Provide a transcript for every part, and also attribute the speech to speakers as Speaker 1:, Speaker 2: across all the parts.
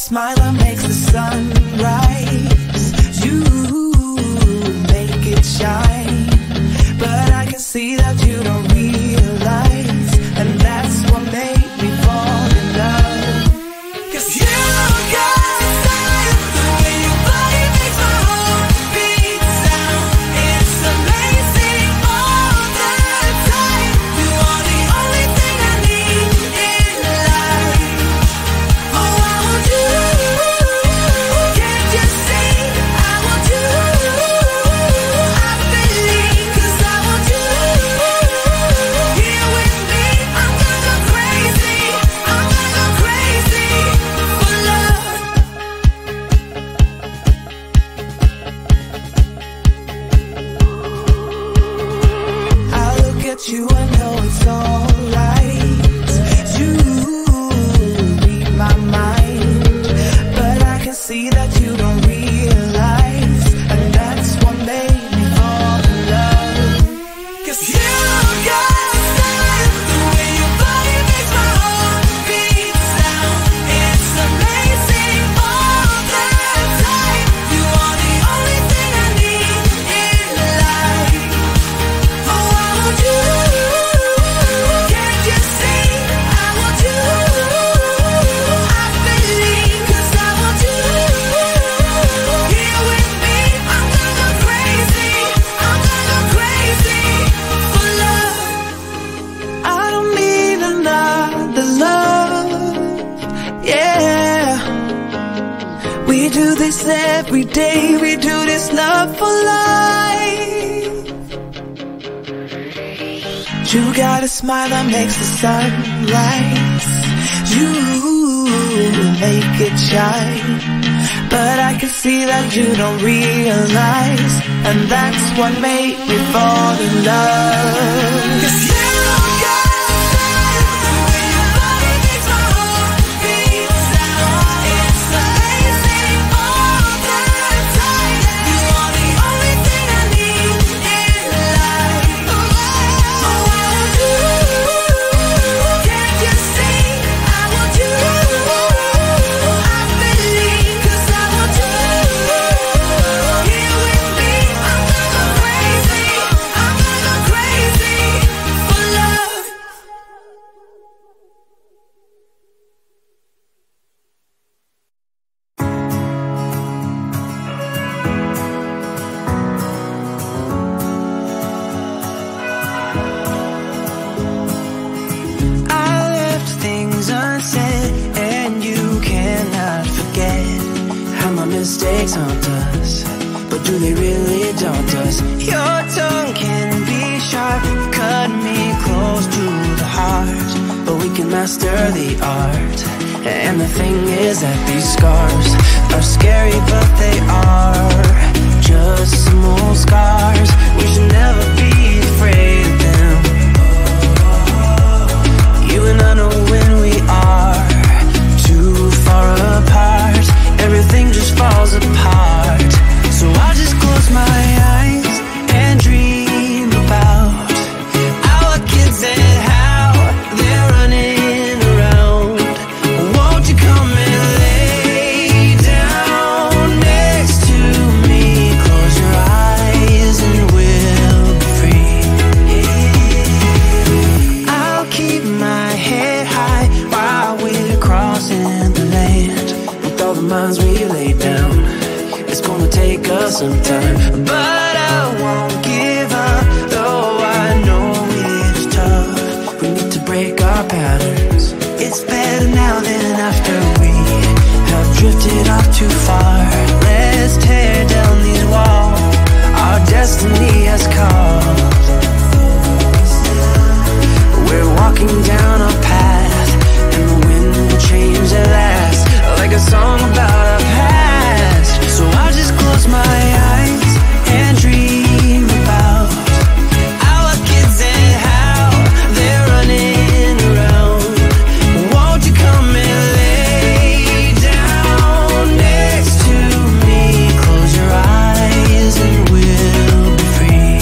Speaker 1: smile that makes the sun rise. You make it shine, but I can see that you don't realize, and that's what made me fall in love. 'Cause you got style, the way your body makes my heart beat sound. It's amazing all the time. You are the only thing I need in life. Oh, I want you. Can't you see? I want you. I believe, 'cause I want you. Here with me, I'm gonna go crazy. I'm gonna go crazy for love. I look at you and know it's alright. You read my mind, but I can see that you don't realize, and that's what made me fall in love. 'Cause you got style, the way your body makes my heart beat sound. It's amazing all the time. You are the only thing I need in life. Oh, I want you. Can't you see? I want you. I believe, 'cause I want you. Here with me, I'm gonna go crazy. I'm gonna go crazy for love. I don't need another love. Yeah. We do this every day. We do this love for life. You got a smile that makes the sun rise. You make it shine, but I can see that you don't realize, and that's what made me fall in love. 'Cause you got style, the way your body makes my heart beat sound. It's amazing all the time. You are the only thing I need in life. Oh, I want you. Can't you see? I want you. I believe, 'cause I want you. Here with me, I'm gonna go crazy. I'm gonna go crazy for love. I left things unsaid, and you cannot forget how my mistakes haunt us, but do they really daunt us? Your tongue can be sharp, cut me close to the heart, but we can master the art. And the thing is that these scars are scary, but they are just some old scars. We should never be afraid of them. You and I know when we are too far apart, everything just falls apart. So I just close my eyes and dream about our kids and how they're running around. Won't you come and lay down next to me? Close your eyes and we'll be free. I'll keep my head high while we're crossing the land. With all the minds we lay down, it's gonna take us some time, but I won't give up, though I know it's tough. We need to break our patterns. It's better now than after we have drifted off too far. Let's tear down these walls our destiny has called. We're walking down a path, and the wind will change at last, like a song about our past. So I just close my eyes and dream about our kids and how they're running around. Won't you come and lay down next to me? Close your eyes and we'll be free.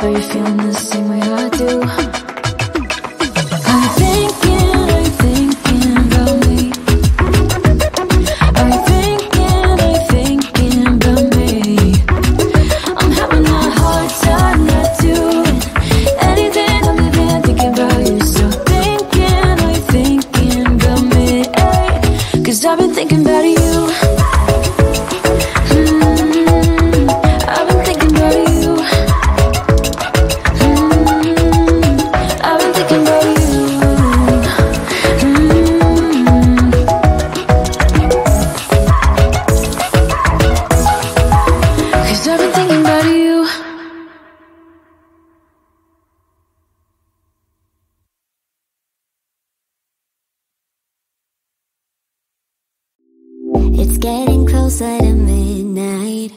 Speaker 2: Are you feeling the same way I do? Are you thinking about me? Are you thinking about me? I'm having a hard time not doing anything other than thinking about you. So are you thinking about me? 'Cause I've been thinking about you. I've been thinking about you. I've been thinking about you. 'Cause I've been thinking about you.
Speaker 3: It's getting closer to midnight.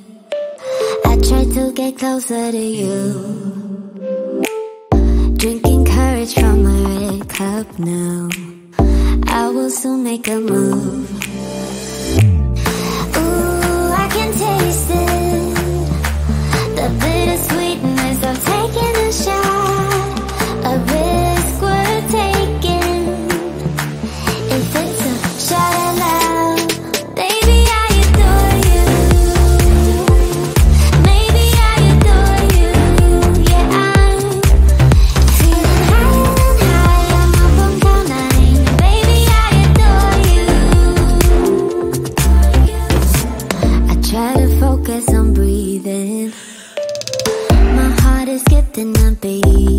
Speaker 3: I try to get closer to you. Drinking courage from my red cup now. I will soon make a move. Ooh, I can taste it. The bittersweetness of taking a shot. A risk worth taking. If it's a shot at love, baby, I adore you. Maybe I adore you. Yeah, I'm feeling higher than high. I'm up on cloud nine. Baby, I adore you. I try to focus on breathing. My heart is skipping a beat.